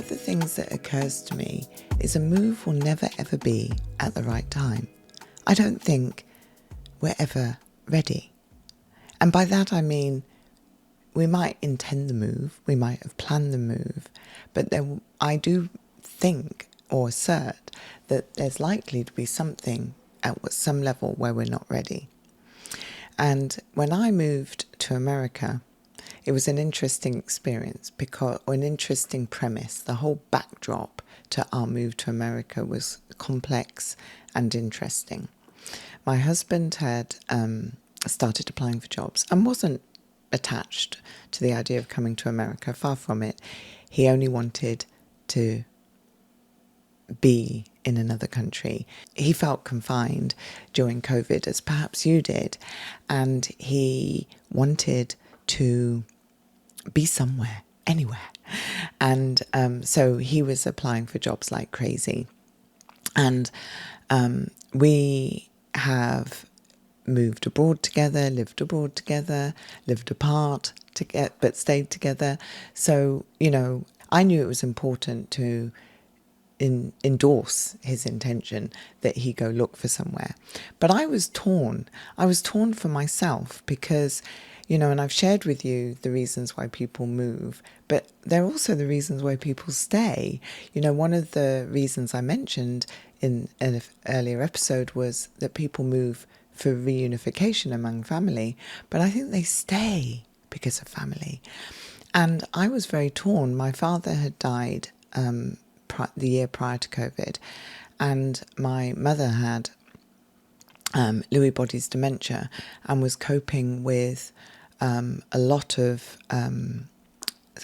of the things that occurs to me is a move will never ever be at the right time. I don't think we're ever ready. And by that I mean we might intend the move, we might have planned the move, but then I do think or assert that there's likely to be something at some level where we're not ready. And when I moved to America, it was an interesting experience or an interesting premise. The whole backdrop to our move to America was complex and interesting. My husband had started applying for jobs and wasn't attached to the idea of coming to America. Far from it. He only wanted to be in another country. He felt confined during COVID, as perhaps you did, and he wanted to be somewhere, anywhere. And so he was applying for jobs like crazy. And we have moved abroad together, lived apart, but stayed together. So, I knew it was important to endorse his intention that he go look for somewhere. But I was torn. I was torn for myself because, and I've shared with you the reasons why people move, but they're also the reasons why people stay. One of the reasons I mentioned in an earlier episode was that people move for reunification among family, but I think they stay because of family. And I was very torn. My father had died the year prior to COVID, and my mother had Lewy body's dementia and was coping with a lot of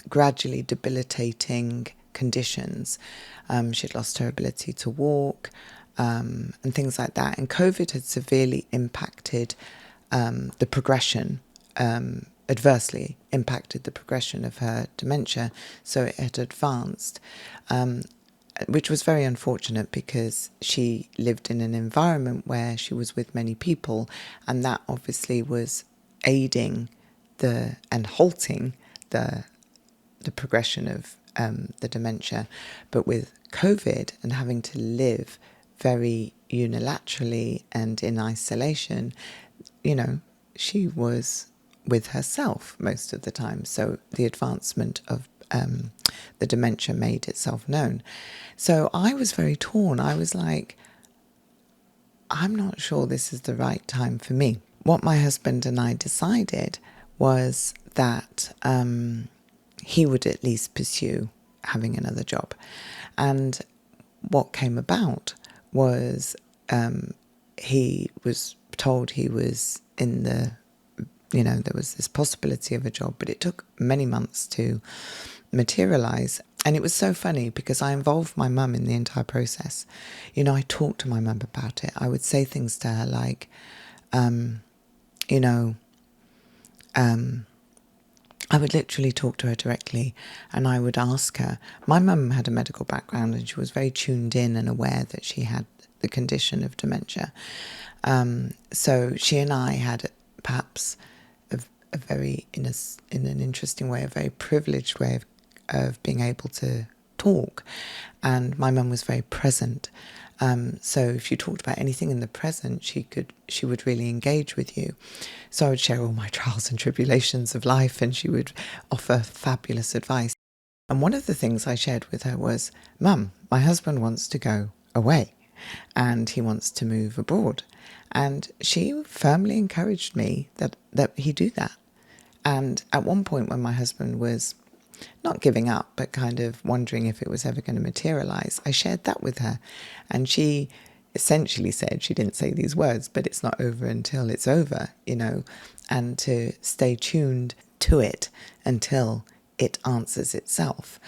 gradually debilitating conditions. She'd lost her ability to walk and things like that. And COVID had severely impacted the progression, adversely impacted the progression of her dementia. So it had advanced, which was very unfortunate because she lived in an environment where she was with many people, and that obviously was aiding and halting the progression of the dementia. But with COVID and having to live very unilaterally and in isolation, she was with herself most of the time. So the advancement of the dementia made itself known. So I was very torn. I was like, I'm not sure this is the right time for me. What my husband and I decided was that he would at least pursue having another job. And what came about was he was told he was in there was this possibility of a job, but it took many months to materialise. And it was so funny because I involved my mum in the entire process. I talked to my mum about it. I would say things to her like, I would literally talk to her directly, and I would ask her. My mum had a medical background and she was very tuned in and aware that she had the condition of dementia. So she and I had perhaps a very, in an interesting way, a very privileged way of being able to talk. And my mum was very present. So if you talked about anything in the present, she would really engage with you. So I would share all my trials and tribulations of life, and she would offer fabulous advice. And one of the things I shared with her was, Mum, my husband wants to go away and he wants to move abroad. And she firmly encouraged me that he do that. And at one point when my husband was not giving up, but kind of wondering if it was ever going to materialise, I shared that with her. And she essentially said, she didn't say these words, but it's not over until it's over, and to stay tuned to it until it answers itself.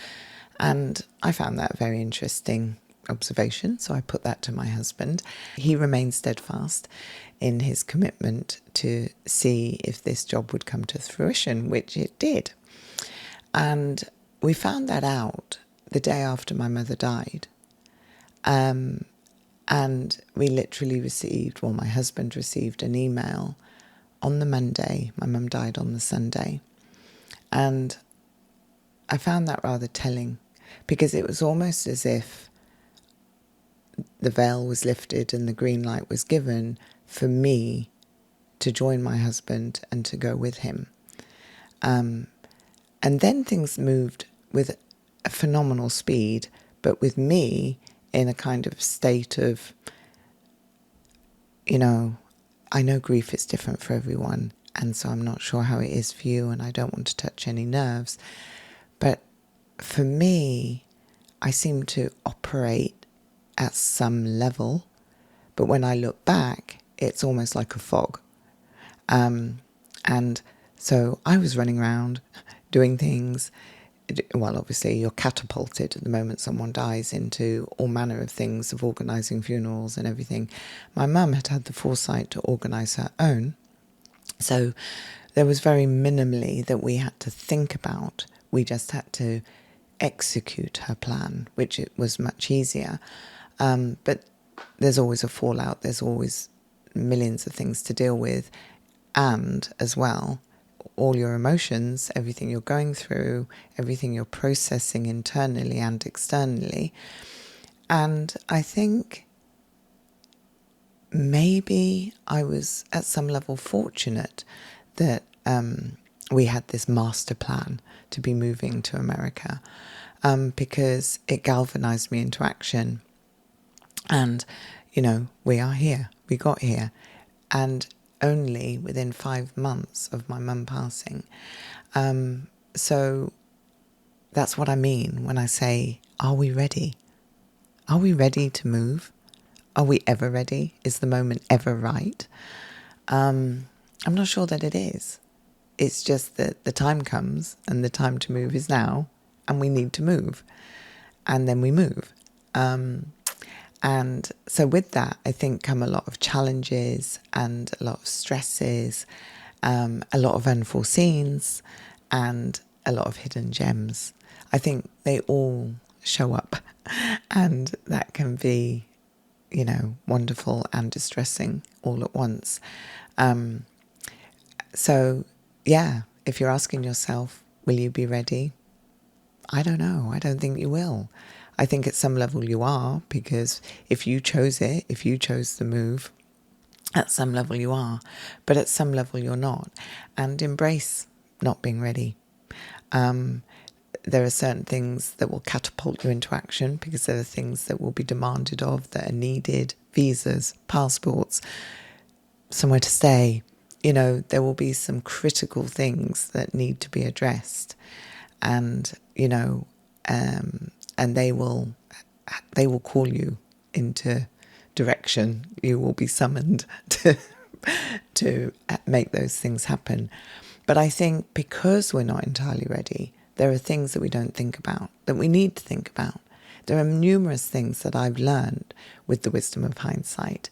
And I found that a very interesting observation, so I put that to my husband. He remained steadfast in his commitment to see if this job would come to fruition, which it did. And we found that out the day after my mother died. And we literally my husband received an email on the Monday. My mum died on the Sunday. And I found that rather telling, because it was almost as if the veil was lifted and the green light was given for me to join my husband and to go with him. And then things moved with a phenomenal speed, but with me in a kind of state of, I know grief is different for everyone, and so I'm not sure how it is for you, and I don't want to touch any nerves. But for me, I seem to operate at some level, but when I look back, it's almost like a fog. And so I was running around doing things. Well, obviously you're catapulted at the moment someone dies into all manner of things, of organising funerals and everything. My mum had had the foresight to organise her own. So there was very minimally that we had to think about. We just had to execute her plan, which it was much easier. But there's always a fallout. There's always millions of things to deal with. And as well, all your emotions, everything you're going through, everything you're processing internally and externally. And I think maybe I was at some level fortunate that we had this master plan to be moving to America, because it galvanized me into action. And, we are here. We got here. And only within 5 months of my mum passing. So that's what I mean when I say, are we ready? Are we ready to move? Are we ever ready? Is the moment ever right? I'm not sure that it is. It's just that the time comes and the time to move is now, and we need to move. And then we move. And so with that, I think come a lot of challenges and a lot of stresses, a lot of unforeseens, and a lot of hidden gems. I think they all show up, and that can be, wonderful and distressing all at once. So, yeah, if you're asking yourself, will you be ready? I don't know. I don't think you will. I think at some level you are, because if you chose it, if you chose the move, at some level you are, but at some level you're not. And embrace not being ready. There are certain things that will catapult you into action, because there are things that will be demanded of, that are needed, visas, passports, somewhere to stay. There will be some critical things that need to be addressed. And, and they will call you into direction. You will be summoned to make those things happen. But I think because we're not entirely ready, there are things that we don't think about, that we need to think about. There are numerous things that I've learned with the wisdom of hindsight,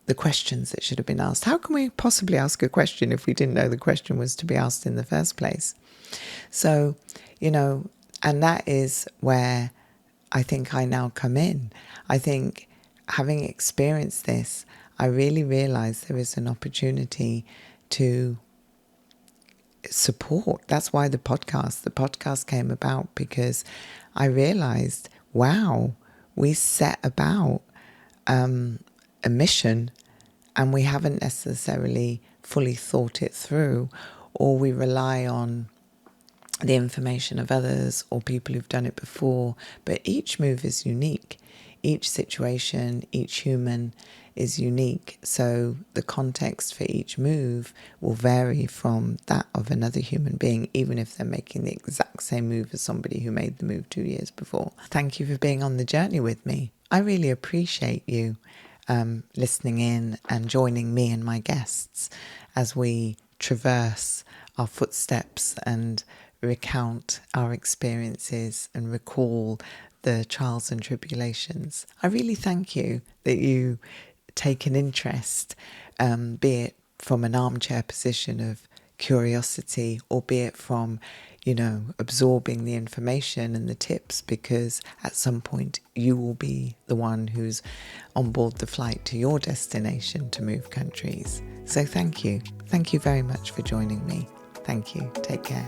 the questions that should have been asked. How can we possibly ask a question if we didn't know the question was to be asked in the first place? So, and that is where I think I now come in. I think having experienced this, I really realised there is an opportunity to support. That's why the podcast came about, because I realised, wow, we set about a mission and we haven't necessarily fully thought it through, or we rely on the information of others or people who've done it before. But each move is unique. Each situation, each human is unique. So the context for each move will vary from that of another human being, even if they're making the exact same move as somebody who made the move 2 years before. Thank you for being on the journey with me. I really appreciate you listening in and joining me and my guests as we traverse our footsteps and recount our experiences and recall the trials and tribulations. I really thank you that you take an interest, be it from an armchair position of curiosity, or be it from, absorbing the information and the tips, because at some point you will be the one who's on board the flight to your destination to move countries. So thank you. Thank you very much for joining me. Thank you. Take care.